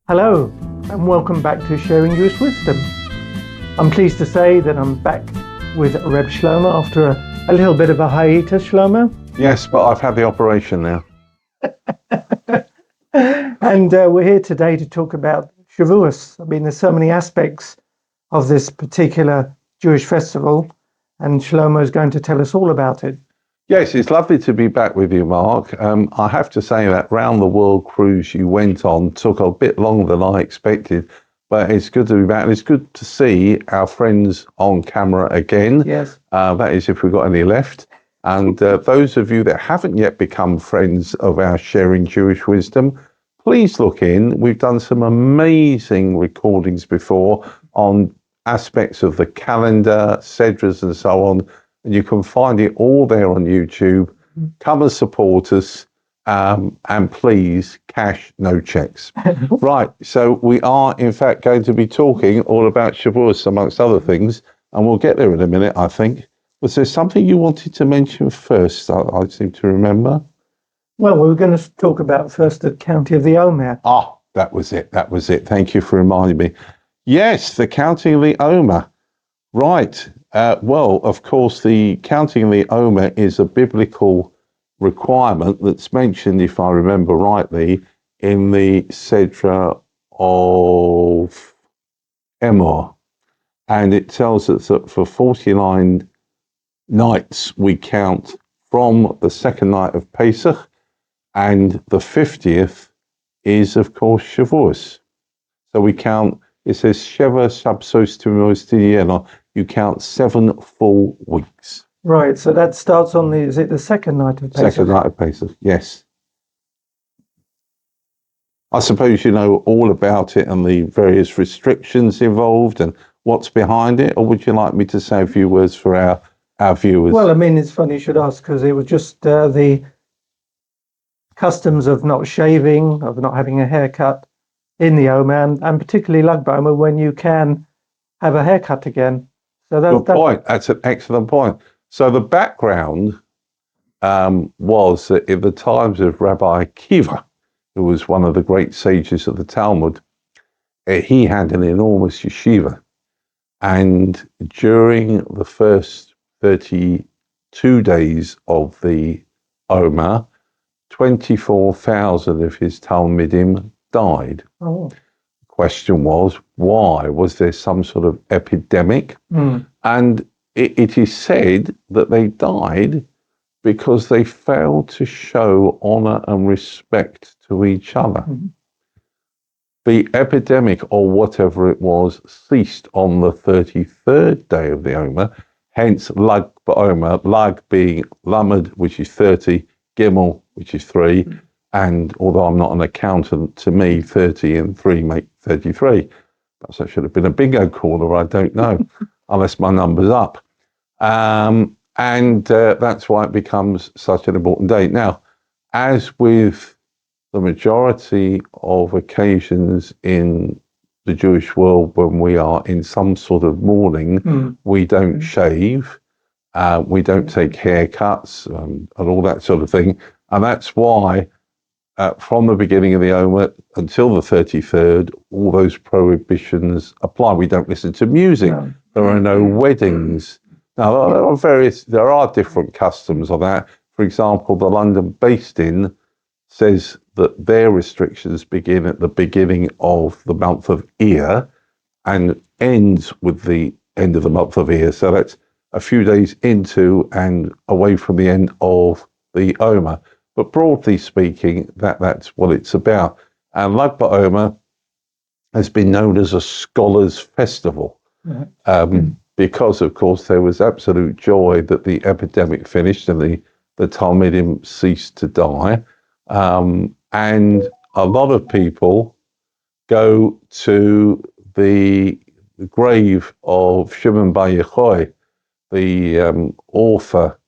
Hello, and welcome back to Sharing Jewish Wisdom. I'm pleased to say that I'm back with Reb Shlomo after a little bit of a hiatus, Shlomo. Yes, but I've had the operation now. And we're here today to talk about Shavuos. I mean, there's so many aspects of this particular Jewish festival, and Shlomo is going to tell us all about it. Yes, it's lovely to be back with you, Mark. I have to say that round the world cruise you went on took a bit longer than I expected, but it's good to be back. And it's good to see our friends on camera again. Yes. That is, if we've got any left. And those of you that haven't yet become friends of our Sharing Jewish Wisdom, please look in. We've done some amazing recordings before on aspects of the calendar, Sedras and so on. And you can find it all there on YouTube. Come and support us. And please, cash, no checks. Right. So we are, in fact, going to be talking all about Shavuos, amongst other things. And we'll get there in a minute, I think. Was there something you wanted to mention first? I seem to remember. Well, we were going to talk about first the county of the Omer. Ah, that was it. That was it. Thank you for reminding me. Yes, the counting of the Omer. Right. Well, of course, the counting of the Omer is a biblical requirement that's mentioned, if I remember rightly, in the Sedra of Omer. And it tells us that for 49 nights we count from the second night of Pesach, and the 50th is, of course, Shavuos. So we count, it says, Sheva Shabsos Timos. You count 7 full weeks. Right, so that starts on is it the second night of Pesach? Second night of Pesach, yes. I suppose you know all about it and the various restrictions involved and what's behind it, or would you like me to say a few words for our viewers? Well, I mean, it's funny you should ask, because it was just the customs of not shaving, of not having a haircut in the Omer, and particularly Lag BaOmer, when you can have a haircut again. So Good point. That's an excellent point. So the background was that in the times of Rabbi Akiva, who was one of the great sages of the Talmud, he had an enormous yeshiva. And during the first 32 days of the Omer, 24,000 of his Talmidim died. Oh. Question was, why? Was there some sort of epidemic? And it is said that they died because they failed to show honor and respect to each other. The epidemic, or whatever it was, ceased on the 33rd day of the Omer, hence Lag BaOmer, Lag being Lamed, which is 30, Gimel, which is 3, and although I'm not an accountant, to me, 30 and 3 make 33. Perhaps that should have been a bingo caller, I don't know, unless my number's up. And that's why it becomes such an important date. Now, as with the majority of occasions in the Jewish world when we are in some sort of mourning, we don't shave, we don't take haircuts, and all that sort of thing. And that's why from the beginning of the Omer until the 33rd, all those prohibitions apply. We don't listen to music. No. There are no weddings. Now, there are different customs of that. For example, the London-based Inn says that their restrictions begin at the beginning of the month of Iyar and ends with the end of the month of Iyar. So that's a few days into and away from the end of the Omer. But broadly speaking, that's what it's about. And Lag BaOmer has been known as a scholars' festival because, of course, there was absolute joy that the epidemic finished and the Talmidim ceased to die. And a lot of people go to the grave of Shimon Bar Yochai, the author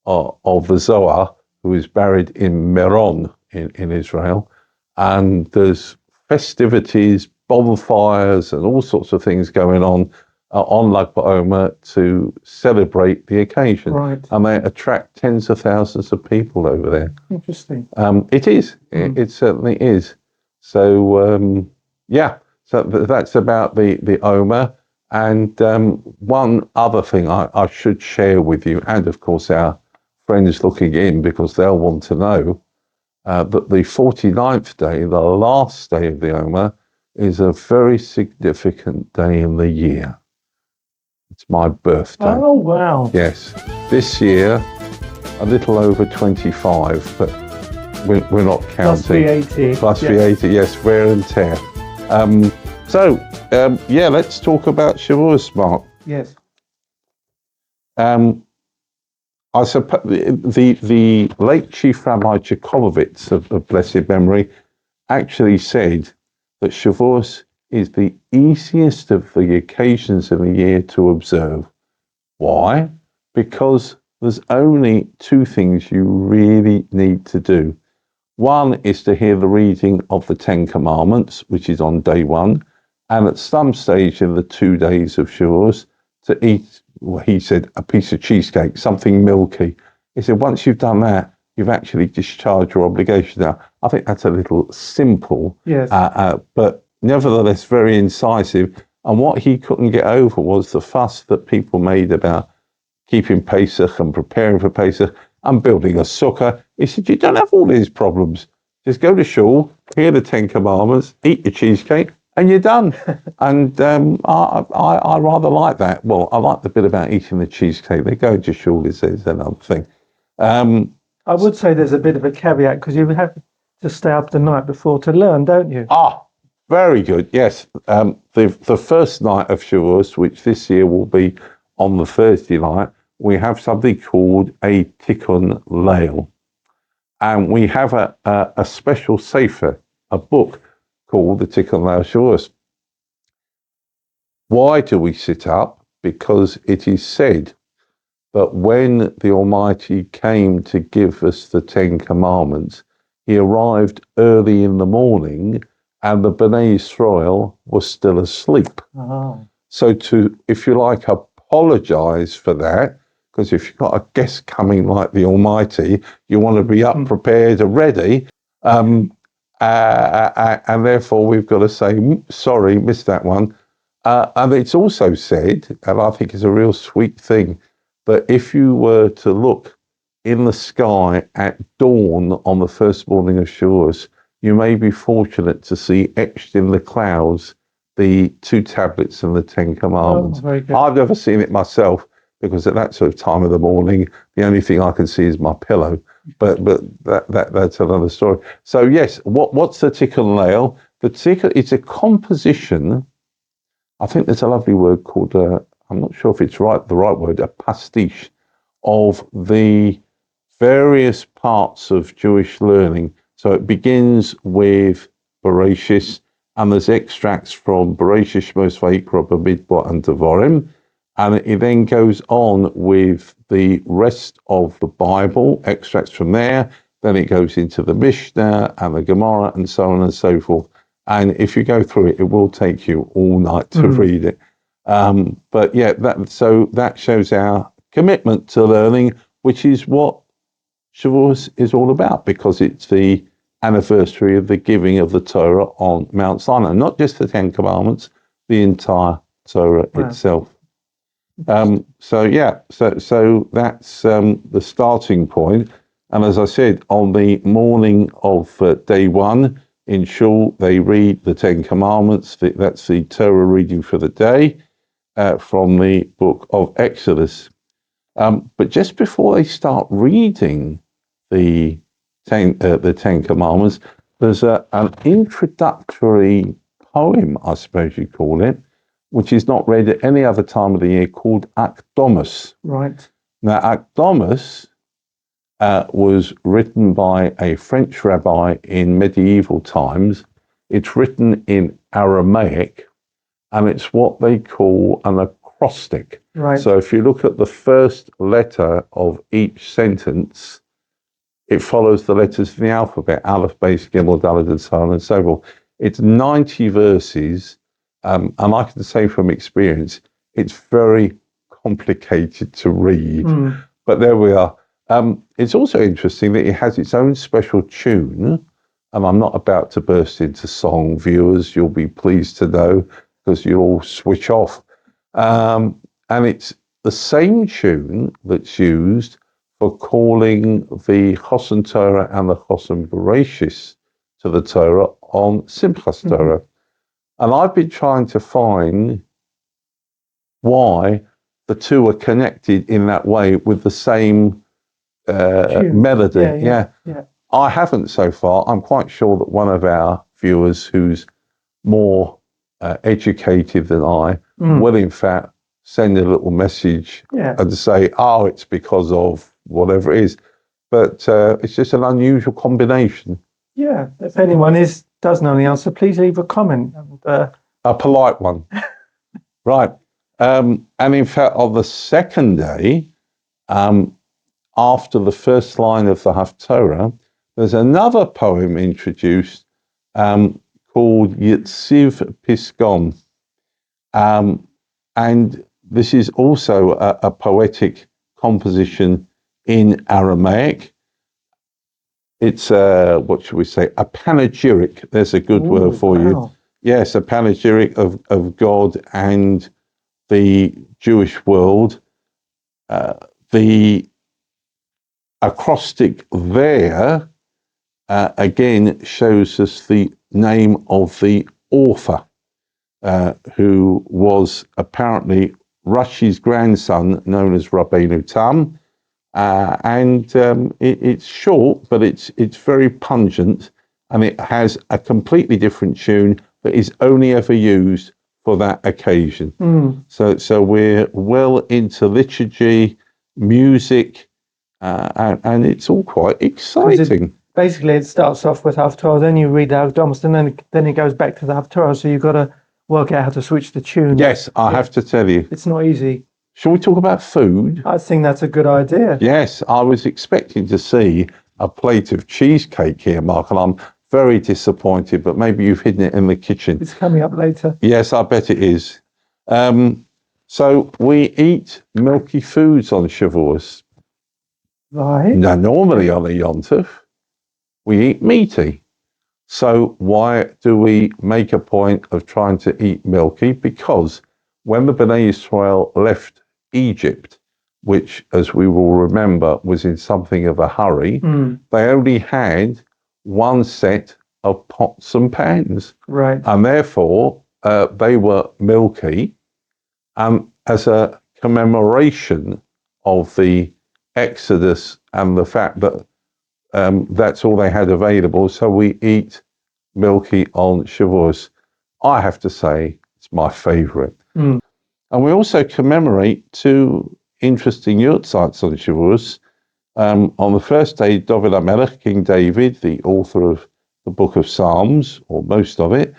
of the Zohar, who is buried in Meron in Israel. And there's festivities, bonfires, and all sorts of things going on Lag BaOmer to celebrate the occasion. Right. And they attract tens of thousands of people over there. Interesting. It is. It certainly is. So, Yeah, so that's about the Omer. And one other thing I should share with you, and of course our friends looking in, because they'll want to know, that the 49th day, the last day of the Omer, is a very significant day in the year. It's my birthday. Oh, wow. Yes. This year, a little over 25, but we're not Plus counting. VAT. Plus Yes. VAT, yes, wear and tear. Yeah, let's talk about Shavuos, Mark. Yes. I suppose the late Chief Rabbi Jakovovitz of blessed memory actually said that Shavuos is the easiest of the occasions in the year to observe. Why? Because there's only two things you really need to do. One is to hear the reading of the Ten Commandments, which is on day one, and at some stage in the 2 days of Shavuos, to eat, well, he said, a piece of cheesecake, something milky. He said, once you've done that, you've actually discharged your obligation. Now, I think that's a little simple, Yes. but nevertheless very incisive. And what he couldn't get over was the fuss that people made about keeping Pesach and preparing for Pesach and building a sukkah. He said, you don't have all these problems. Just go to shul, hear the Ten Commandments, eat your cheesecake, and you're done. And I rather like that. Well, I like the bit about eating the cheesecake. They go to shul is another thing. I would say there's a bit of a caveat because you have to stay up the night before to learn, don't you? Very good. Yes. The first night of Shavuos, which this year will be on the Thursday night, we have something called a Tikkun Leil. And we have a special sefer, a book called the Tikkun Leil Shavuot. Why do we sit up? Because it is said that when the Almighty came to give us the Ten Commandments, he arrived early in the morning and the Bnei Israel was still asleep. Oh. So to, if you like, apologize for that, because if you've got a guest coming like the Almighty, you want to be up, prepared, and ready. And therefore, we've got to say, sorry, missed that one. And it's also said, and I think it's a real sweet thing, that if you were to look in the sky at dawn on the first morning of Shavuos, you may be fortunate to see etched in the clouds the 2 tablets and the 10 commandments. Oh, very good. I've never seen it myself because at that sort of time of the morning, the only thing I can see is my pillow. But that's another story. So yes, what's the Tikkun Leil? The Tikkun, it's a composition. I think there's a lovely word called, I'm not sure if it's the right word, a pastiche of the various parts of Jewish learning. So it begins with Bereshis, and there's extracts from Bereshis, Shmos, Vayikra, Bamidbar, and Devarim. And it then goes on with the rest of the Bible, extracts from there. Then it goes into the Mishnah and the Gemara and so on and so forth. And if you go through it, it will take you all night to read it. But yeah, that shows our commitment to learning, which is what Shavuos is all about, because it's the anniversary of the giving of the Torah on Mount Sinai, not just the 10 Commandments, the entire Torah itself. So that's the starting point. And as I said, on the morning of day one in shul, they read the 10 Commandments. That's the Torah reading for the day from the book of Exodus. But just before they start reading the Ten Commandments, there's an introductory poem, I suppose you call it, which is not read at any other time of the year, called Akdamut. Right. Now, Akdamut was written by a French rabbi in medieval times. It's written in Aramaic, and it's what they call an acrostic. Right. So if you look at the first letter of each sentence, it follows the letters of the alphabet, Aleph, Beis, Gimel, Daled, and so on and so forth. It's 90 verses, and I can say from experience, it's very complicated to read. But there we are. It's also interesting that it has its own special tune, and I'm not about to burst into song, viewers, you'll be pleased to know, because you'll all switch off. And it's the same tune that's used for calling the Chosan Torah and the Chosan Bereshis to the Torah on Simchas Torah. And I've been trying to find why the two are connected in that way with the same melody. Yeah. I haven't so far. I'm quite sure that one of our viewers who's more educated than I will, in fact, send a little message and say, oh, it's because of whatever it is. But it's just an unusual combination. Yeah. If anyone does know the answer, please leave a comment. A polite one. Right. And in fact, on the second day, after the first line of the Haftorah, there's another poem introduced called Yitziv Pisgon. And this is also a poetic composition in Aramaic. It's what should we say? A panegyric. There's a good word for you. Yes, a panegyric of God and the Jewish world. The acrostic there again shows us the name of the author, who was apparently Rashi's grandson, known as Rabbeinu Tam. It's short, but it's very pungent, and it has a completely different tune that is only ever used for that occasion. So we're well into liturgy, music, and it's all quite exciting. Basically, it starts off with Haftorah, then you read the Akdamut, and then it goes back to the Haftorah. So you've got to work out how to switch the tune. Yes, I have to tell you. It's not easy. Shall we talk about food? I think that's a good idea. Yes, I was expecting to see a plate of cheesecake here, Mark, and I'm very disappointed, but maybe you've hidden it in the kitchen. It's coming up later. Yes, I bet it is. So we eat milky foods on Shavuos. Right. Now, normally on a Yom Tov, we eat meaty. So why do we make a point of trying to eat milky? Because when the Bnei Israel left Egypt, which, as we will remember, was in something of a hurry, they only had one set of pots and pans. Right. And therefore, they were milky. As a commemoration of the Exodus and the fact that that's all they had available, so we eat milky on Shavuos. I have to say, it's my favourite. And we also commemorate two interesting Yurtzites on Shavuos. On the first day, David HaMelech, King David, the author of the Book of Psalms, or most of it.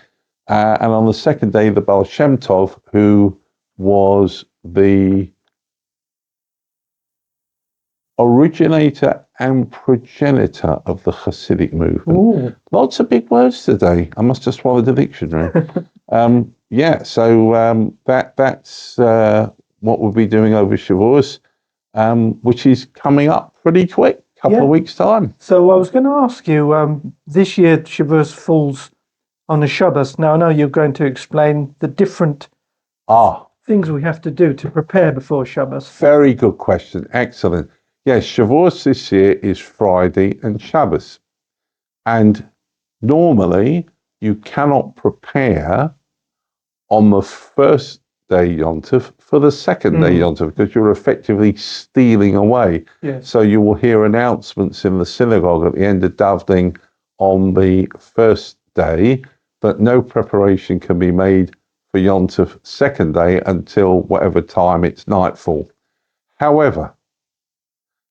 And on the second day, the Baal Shem Tov, who was the originator and progenitor of the Hasidic movement. Ooh. Lots of big words today. I must have swallowed the dictionary. That's what we'll be doing over Shavuos, which is coming up pretty quick, couple of weeks' time. So I was going to ask you, this year Shavuos falls on a Shabbos. Now I know you're going to explain the different things we have to do to prepare before Shabbos. Very good question. Excellent. Yes, Shavuos this year is Friday and Shabbos. And normally you cannot prepare on the first day Yom Tov for the second day Yom Tov, because you're effectively stealing away. Yes. So you will hear announcements in the synagogue at the end of davening on the first day that no preparation can be made for Yom Tov second day until whatever time it's nightfall. However,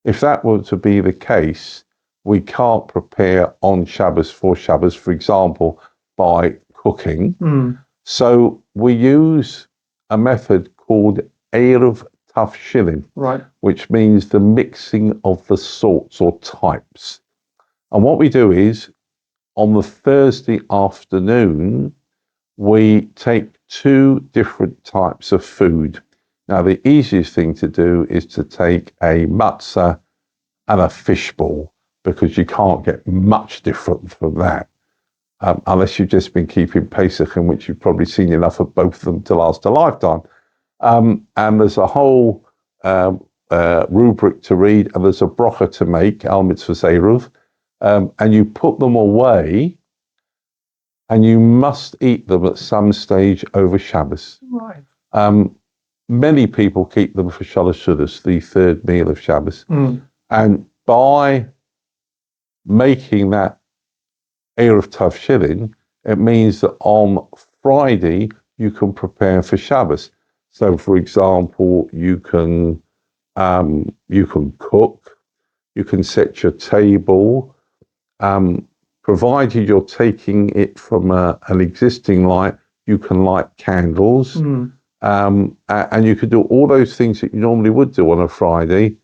if that were to be the case, we can't prepare on Shabbos for Shabbos, for example, by cooking. So we use a method called Erev Tafshilin, right, which means the mixing of the sorts or types. And what we do is, on the Thursday afternoon, we take two different types of food. Now, the easiest thing to do is to take a matzah and a fishball, because you can't get much different from that. unless you've just been keeping Pesach, in which you've probably seen enough of both of them to last a lifetime. And there's a whole rubric to read, and there's a bracha to make, al mitzvah zeruv, and you put them away, and you must eat them at some stage over Shabbos. Right. Many people keep them for Shalosh Sudas, the third meal of Shabbos. And by making that Erev Tavshilin, it means that on Friday you can prepare for Shabbos. So, for example, you can cook, you can set your table, provided you're taking it from an existing light. You can light candles, and you can do all those things that you normally would do on a Friday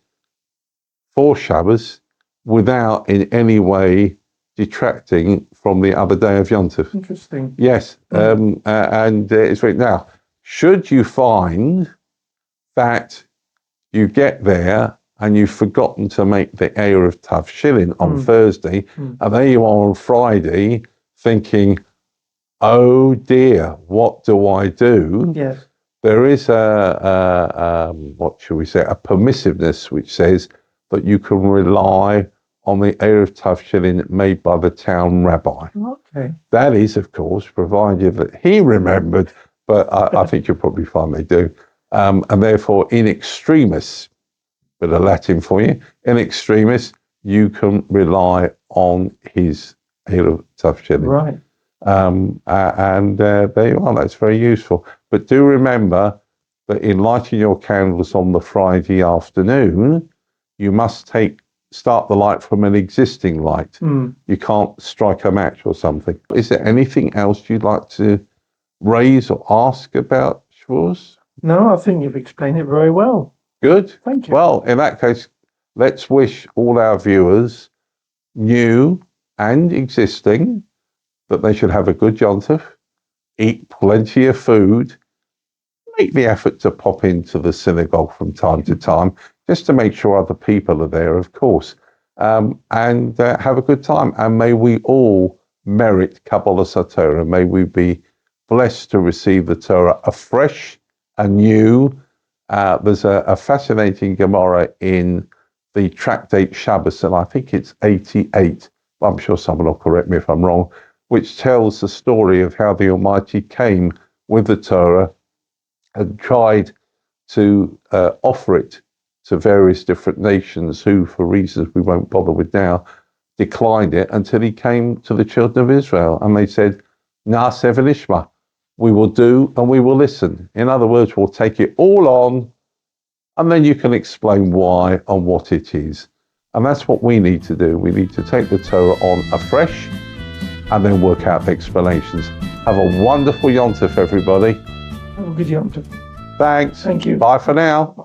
for Shabbos without in any way detracting from the other day of Yom Tov. Interesting. Yes, and it's right now. Should you find that you get there and you've forgotten to make the Erev Tavshilin on Thursday, and there you are on Friday thinking, oh dear, what do I do? Yes. There is what shall we say, a permissiveness which says that you can rely on the Erev Tavshilin made by the town rabbi. Okay. That is, of course, provided that he remembered, but I think you'll probably find they do. And therefore, in extremis, bit of Latin for you, in extremis, you can rely on his Erev Tavshilin. Right. And there you are, that's very useful. But do remember that in lighting your candles on the Friday afternoon, you must start the light from an existing light. You can't strike a match or something. Is there anything else you'd like to raise or ask about Shavuos? No, I think you've explained it very well. Good. Thank you. Well, in that case, let's wish all our viewers, new and existing, that they should have a good Yom Tov, eat plenty of food, make the effort to pop into the synagogue from time to time, just to make sure other people are there, of course, and have a good time. And may we all merit Kabbalah Torah. May we be blessed to receive the Torah afresh and new. There's a fascinating Gemara in the Tractate Shabbos, and I think it's 88. I'm sure someone will correct me if I'm wrong, which tells the story of how the Almighty came with the Torah and tried to offer it to various different nations who, for reasons we won't bother with now, declined it until he came to the children of Israel. And they said, Na'aseh v'nishma, we will do and we will listen. In other words, we'll take it all on, and then you can explain why and what it is. And that's what we need to do. We need to take the Torah on afresh and then work out the explanations. Have a wonderful Yom Tov, everybody. Have a good Yom Tov. Thanks. Thank you. Bye for now. Bye.